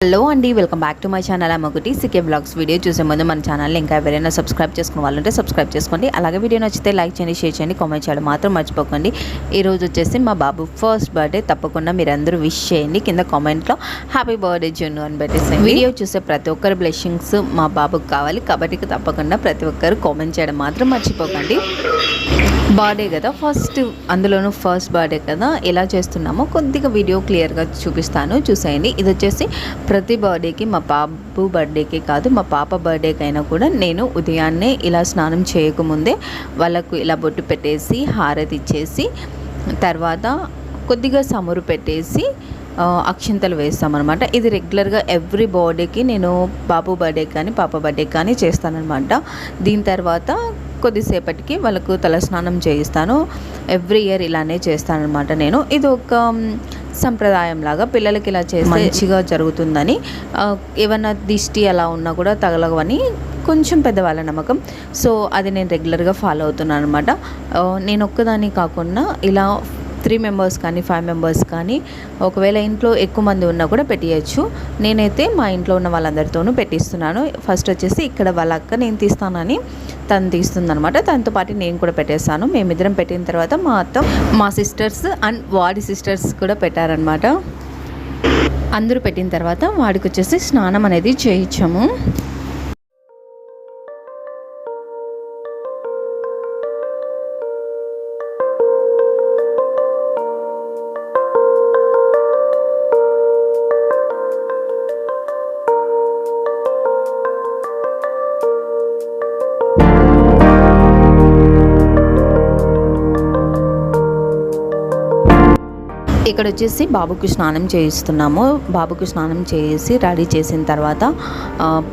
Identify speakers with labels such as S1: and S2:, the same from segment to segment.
S1: Hello అండి, welcome back to my channel. ఒకటి CK blogs. Video చూసే ముందు మన ఛానల్ని ఇంకా ఎవరైనా సబ్స్క్రైబ్ చేసుకున్న వాళ్ళంటే సబ్స్క్రైబ్ చేసుకోండి. అలాగే వీడియో నచ్చితే లైక్ చేయండి, షేర్ చేయండి, కామెంట్ చేయడం మాత్రం మర్చిపోకండి. ఈరోజు వచ్చేసి మా బాబు ఫస్ట్ బర్త్డే. తప్పకుండా మీరందరూ విష్ చేయండి. కింద కామెంట్లో హ్యాపీ బర్త్డే జున్ను అని పెట్టేసి. వీడియో చూసే ప్రతి ఒక్కరు బ్లెస్సింగ్స్ మా బాబుకి కావాలి కాబట్టి తప్పకుండా ప్రతి ఒక్కరు కామెంట్ చేయడం మాత్రం మర్చిపోకండి. బర్త్డే కదా, అందులోనూ ఫస్ట్ బర్త్డే కదా, ఎలా చేస్తున్నామో కొద్దిగా వీడియో క్లియర్గా చూపిస్తాను, చూసేయండి. ఇది వచ్చేసి ప్రతి బర్త్డేకి, మా బాబు బర్త్డేకి కాదు, మా పాప బర్త్డేకి అయినా కూడా నేను ఉదయాన్నే ఇలా స్నానం చేయకముందే వాళ్ళకు ఇలా బొట్టు పెట్టేసి హారతి ఇచ్చేసి తర్వాత కొద్దిగా సమురు పెట్టేసి అక్షింతలు వేస్తామన్నమాట. ఇది రెగ్యులర్గా ఎవ్రీ బర్త్డేకి నేను బాబు బర్త్డే కానీ పాప బర్త్డే కానీ చేస్తానన్నమాట. దీని తర్వాత కొద్దిసేపటికి వాళ్ళకు తలస్నానం చేయిస్తాను. ఎవ్రీ ఇయర్ ఇలానే చేస్తానన్నమాట నేను. ఇది ఒక సంప్రదాయం లాగా పిల్లలకి ఇలా చేస్తే మంచిగా జరుగుతుందని, ఏమన్నా దిష్టి అలా ఉన్నా కూడా తగలవని కొంచెం పెద్దవాళ్ళ నమ్మకం. సో అది నేను రెగ్యులర్గా ఫాలో అవుతున్నాను అనమాట. నేను ఒక్కదాన్ని కాకుండా ఇలా 3 మెంబర్స్ కానీ 5 మెంబర్స్ కానీ, ఒకవేళ ఇంట్లో ఎక్కువ మంది ఉన్నా కూడా పెట్టియచ్చు. నేనైతే మా ఇంట్లో ఉన్న వాళ్ళందరితోనూ పెట్టిస్తున్నాను. ఫస్ట్ వచ్చేసి ఇక్కడ వాళ్ళ అక్క నేను తీస్తానని తను తీస్తుందనమాట. తనతో పాటు నేను కూడా పెట్టేస్తాను. మేమిద్దరం పెట్టిన తర్వాత మా అత్త, మా సిస్టర్స్ అండ్ వాడి సిస్టర్స్ కూడా పెట్టారనమాట. అందరూ పెట్టిన తర్వాత వాడికి వచ్చేసి స్నానం అనేది చేయించాము. ఇక్కడ వచ్చేసి బాబుకి స్నానం చేయిస్తున్నాము. బాబుకి స్నానం చేసి రెడీ చేసిన తర్వాత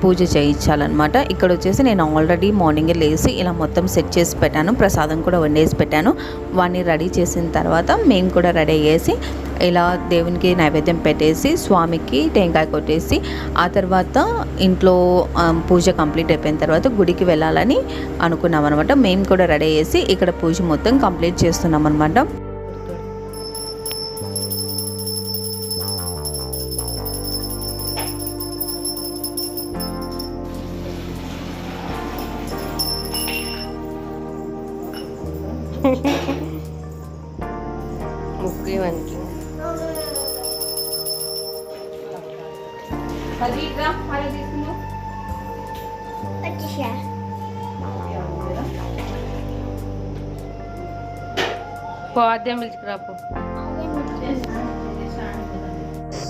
S1: పూజ చేయించాలన్నమాట. ఇక్కడ వచ్చేసి నేను ఆల్రెడీ మార్నింగే లేసి ఇలా మొత్తం సెట్ చేసి పెట్టాను. ప్రసాదం కూడా వండేసి పెట్టాను. వాడిని రెడీ చేసిన తర్వాత మేము కూడా రెడీ అయ్యేసి ఇలా దేవునికి నైవేద్యం పెట్టేసి స్వామికి టెంకాయ కొట్టేసి ఆ తర్వాత ఇంట్లో పూజ కంప్లీట్ అయిపోయిన తర్వాత గుడికి వెళ్ళాలని అనుకున్నాం అనమాట. మేము కూడా రెడీ అయ్యేసి ఇక్కడ పూజ మొత్తం కంప్లీట్ చేస్తున్నాం అనమాట.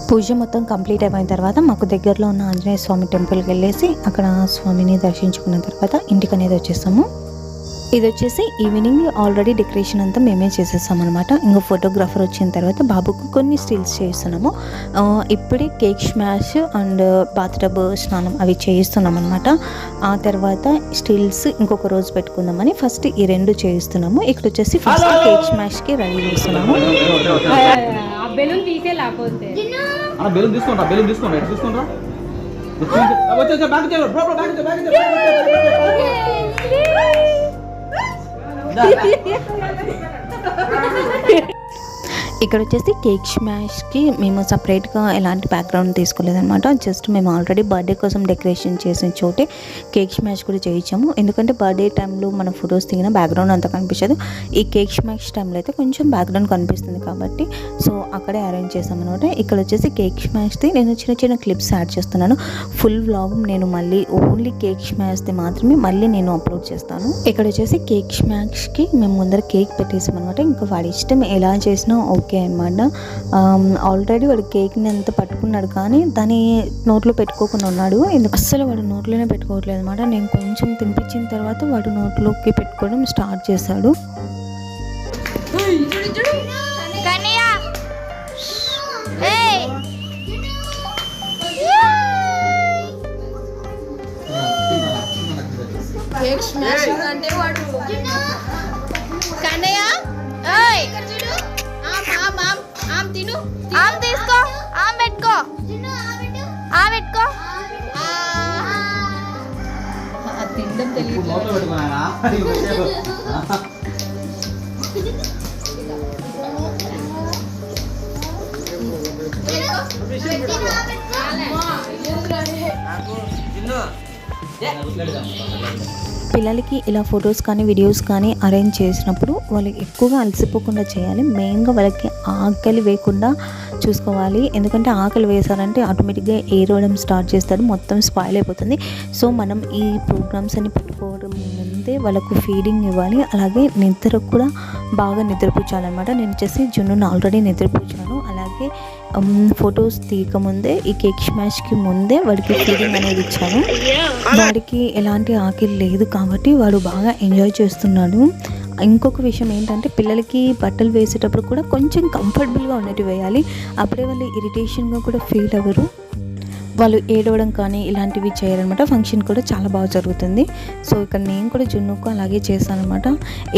S1: పూజ మొత్తం కంప్లీట్ అయిపోయిన తర్వాత మాకు దగ్గరలో ఉన్న ఆంజనేయ స్వామి టెంపుల్కి వెళ్ళేసి అక్కడ స్వామిని దర్శించుకున్న తర్వాత ఇంటికి అనేది వచ్చేసాము. ఇది వచ్చేసి ఈవినింగ్ ఆల్రెడీ డెకరేషన్ అంతా మేమే చేసేస్తాం అనమాట. ఇంకో ఫోటోగ్రాఫర్ వచ్చిన తర్వాత బాబుకు కొన్ని స్టిల్స్ చేస్తున్నాము. ఇప్పుడే కేక్ స్మాష్ అండ్ బాత్టబ్ స్నానం అవి చేయిస్తున్నాం అనమాట. ఆ తర్వాత స్టిల్స్ ఇంకొక రోజు పెట్టుకుందామని ఫస్ట్ ఈ 2 చేయిస్తున్నాము. ఇక్కడ వచ్చేసి ఫస్ట్ కేక్ స్మాష్కి రెడీ చేస్తున్నాము. ఇక్కడ వచ్చేసి కేక్ స్మాష్కి మేము సపరేట్గా ఎలాంటి బ్యాక్గ్రౌండ్ తీసుకోలేదన్నమాట. జస్ట్ మేము ఆల్రెడీ బర్త్డే కోసం డెకరేషన్ చేసిన చోటే కేక్ స్మాష్ కూడా చేయించాము. ఎందుకంటే బర్త్డే టైంలో మన ఫొటోస్ దిగిన బ్యాక్గ్రౌండ్ అంతా కనిపించదు. ఈ కేక్ స్మాష్ టైంలో అయితే కొంచెం బ్యాక్గ్రౌండ్ కనిపిస్తుంది కాబట్టి సో అక్కడే అరేంజ్ చేసామన్నమాట. ఇక్కడ వచ్చేసి కేక్ స్మాష్ది నేను చిన్న చిన్న క్లిప్స్ యాడ్ చేస్తున్నాను. ఫుల్ వ్లాగ్ నేను మళ్ళీ ఓన్లీ కేక్ స్మాష్ది మాత్రమే మళ్ళీ నేను అప్లోడ్ చేస్తాను. ఇక్కడ వచ్చేసి కేక్ స్మాష్కి మేము ముందర కేక్ పెట్టేసాం అనమాట. ఇంకా వాడి ఇష్టం ఎలా చేసినా ఓకే అనమాట. ఆల్రెడీ వాడు కేక్ని ఎంత పట్టుకున్నాడు కానీ దాన్ని నోట్లో పెట్టుకోకుండా ఉన్నాడు. అస్సలు వాడు నోట్లోనే పెట్టుకోవట్లేదు అనమాట. నేను కొంచెం తినిపించిన తర్వాత వాడు నోట్లోకి పెట్టుకోవడం స్టార్ట్ చేశాడు.
S2: ఆమ్ తీసుకో, ఆమ్ పెట్టుకో, ఆమ్ పెట్టుకో. తిండం తెలియదు.
S1: పిల్లలకి ఇలా ఫొటోస్ కానీ వీడియోస్ కానీ అరేంజ్ చేసినప్పుడు వాళ్ళకి ఎక్కువగా అలసిపోకుండా చేయాలి. మెయిన్గా వాళ్ళకి ఆకలి వేయకుండా చూసుకోవాలి. ఎందుకంటే ఆకలి వేసారంటే ఆటోమేటిక్గా ఏరవడం స్టార్ట్ చేస్తారు, మొత్తం స్పాయిల్ అయిపోతుంది. సో మనం ఈ ప్రోగ్రామ్స్ అని పెట్టుకోవడం ముందే వాళ్ళకు ఫీడింగ్ ఇవ్వాలి. అలాగే నిద్ర కూడా బాగా నిద్రపుచ్చాలన్నమాట. నేను వచ్చేసి జున్నును ఆల్రెడీ నిద్రపుచ్చాను. అలాగే ఫొటోస్ తీయకముందే ఈ కేక్ స్మాష్కి ముందే వాడికి ఫీడింగ్ అనేది ఇచ్చాను. వాడికి ఎలాంటి ఆకలి లేదు కాబట్టి వాడు బాగా ఎంజాయ్ చేస్తున్నాడు. ఇంకొక విషయం ఏంటంటే పిల్లలకి బట్టలు వేసేటప్పుడు కూడా కొంచెం కంఫర్టబుల్గా ఉన్నట్టు వేయాలి. అప్పుడే వాళ్ళు ఇరిటేషన్గా కూడా ఫీల్ అవ్వరు, వాళ్ళు ఏడవడం కానీ ఇలాంటివి చేయరనమాట. ఫంక్షన్ కూడా చాలా బాగా జరుగుతుంది. సో ఇక్కడ నేను కూడా జున్నుకు అలాగే చేశాను అనమాట.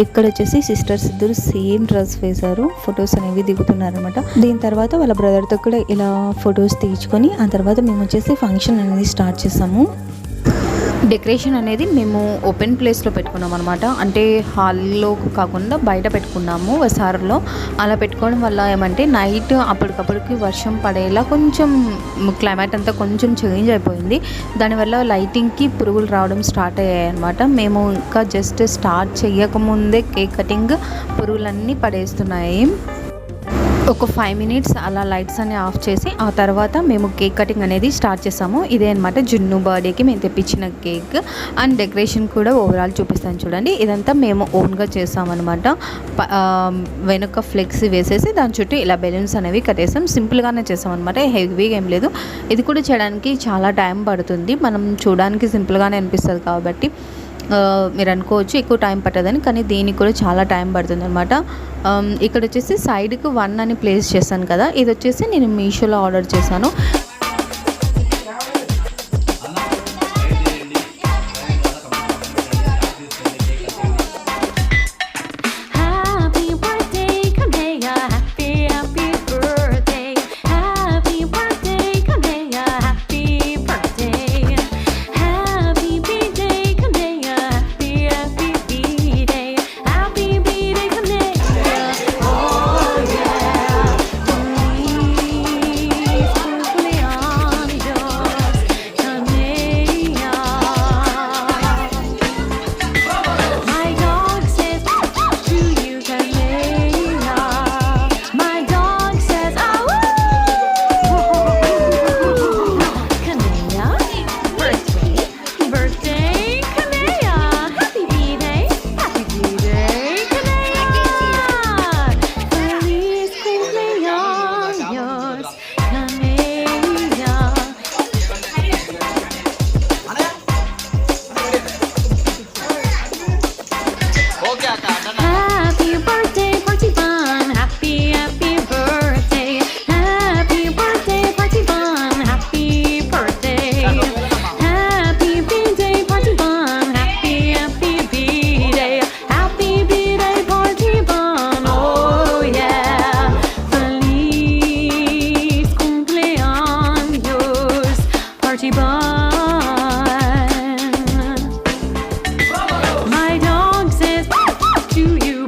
S1: ఇక్కడ వచ్చేసి సిస్టర్స్ ఇద్దరు సేమ్ డ్రెస్ వేశారు, ఫొటోస్ అనేవి దిగుతున్నారనమాట. దీని తర్వాత వాళ్ళ బ్రదర్తో కూడా ఇలా ఫొటోస్ తీయించుకొని ఆ తర్వాత మేము వచ్చేసి ఫంక్షన్ అనేది స్టార్ట్ చేసాము. డెకరేషన్ అనేది మేము ఓపెన్ ప్లేస్లో పెట్టుకున్నాం అనమాట. అంటే హాల్లో కాకుండా బయట పెట్టుకున్నాము, వసారులో. అలా పెట్టుకోవడం వల్ల ఏమంటే నైట్ అప్పటికప్పటికి వర్షం పడేలా కొంచెం క్లైమేట్ అంతా కొంచెం చేంజ్ అయిపోయింది. దానివల్ల లైటింగ్కి పురుగులు రావడం స్టార్ట్ అయ్యాయి అనమాట. మేము ఇంకా జస్ట్ స్టార్ట్ చేయకముందే కేక్ కటింగ్ పురుగులన్నీ పడేస్తున్నాయి. ఒక 5 minutes అలా లైట్స్ అన్ని ఆఫ్ చేసి ఆ తర్వాత మేము కేక్ కటింగ్ అనేది స్టార్ట్ చేసాము. ఇదే అనమాట జున్ను బర్త్డేకి మేము తెప్పించిన కేక్. అండ్ డెకరేషన్ కూడా ఓవరాల్ చూపిస్తాను చూడండి. ఇదంతా మేము ఓన్గా చేసామన్నమాట. వెనుక ఫ్లెక్స్ వేసేసి దాని చుట్టూ ఇలా బెలూన్స్ అనేవి కట్టేసాం. సింపుల్గానే చేసామన్నమాట, హెవీగా ఏం లేదు. ఇది కూడా చేయడానికి చాలా టైం పడుతుంది. మనం చూడడానికి సింపుల్గానే అనిపిస్తుంది కాబట్టి మీరు అనుకోవచ్చు ఎక్కువ టైం పట్టదని, కానీ దీనికి కూడా చాలా టైం పడుతుంది అనమాట. ఇక్కడ వచ్చేసి సైడ్కి 1 అని ప్లేస్ చేశాను కదా, ఇది వచ్చేసి నేను మీషోలో ఆర్డర్ చేశాను.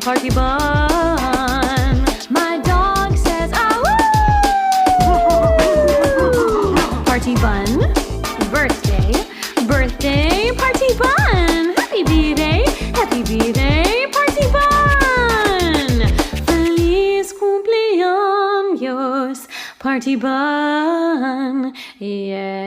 S1: Party bun. My dog says, "Ah, party bun, birthday, birthday, party bun. Happy birthday, party bun. Feliz cumpleaños, party bun. Yeah."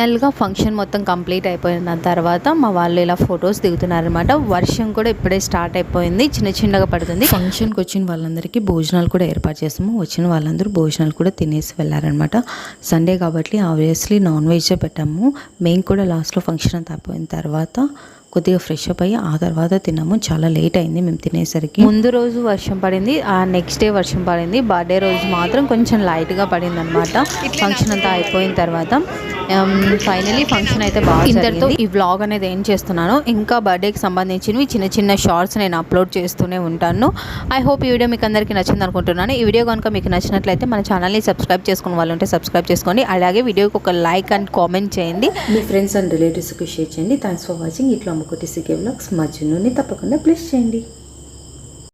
S1: ఫైనల్గా ఫంక్షన్ మొత్తం కంప్లీట్ అయిపోయిన తర్వాత మా వాళ్ళు ఇలా ఫొటోస్ దిగుతున్నారనమాట. వర్షం కూడా ఇప్పుడే స్టార్ట్ అయిపోయింది, చిన్నగా పడుతుంది. ఫంక్షన్కి వచ్చిన వాళ్ళందరికీ భోజనాలు కూడా ఏర్పాటు చేస్తాము. వచ్చిన వాళ్ళందరూ భోజనాలు కూడా తినేసి వెళ్ళారనమాట. సండే కాబట్టి ఆబ్వియస్లీ నాన్ వెజ్ పెట్టాము. మేము కూడా లాస్ట్లో ఫంక్షన్ అంతా అయిపోయిన తర్వాత కొద్దిగా ఫ్రెష్ అప్ అయ్యి ఆ తర్వాత తిన్నాము. చాలా లేట్ అయింది మేము తినేసరికి. ముందు రోజు వర్షం పడింది, ఆ నెక్స్ట్ డే వర్షం పడింది. బర్త్డే రోజు మాత్రం కొంచెం లైట్గా పడింది అనమాట. ఫంక్షన్ అంతా అయిపోయిన తర్వాత ఫైనలీ ఫంక్షన్ అయితే బాగా ఇంతటితో ఈ వ్లాగ్ అనేది ఏం చేస్తున్నాను. ఇంకా బర్త్డేకి సంబంధించినవి చిన్న షార్ట్స్ నేను అప్లోడ్ చేస్తూనే ఉంటాను. ఐ హోప్ ఈ వీడియో మీకు అందరికీ నచ్చింది అనుకుంటున్నాను. ఈ వీడియో కనుక మీకు నచ్చినట్లయితే మన ఛానల్ని సబ్స్క్రైబ్ చేసుకున్న వాళ్ళు ఉంటే సబ్స్క్రైబ్ చేసుకోండి. అలాగే వీడియోకి ఒక లైక్ అండ్ కామెంట్ చేయండి. మీ ఫ్రెండ్స్ అండ్ రిలేటివ్స్కి షేర్ చేయండి. Thanks for watching. ఇట్లా అమ్మకుటి సికే వ్లాగ్స్ మా చిన్నుని తప్పకుండా ప్లీజ్ చేయండి.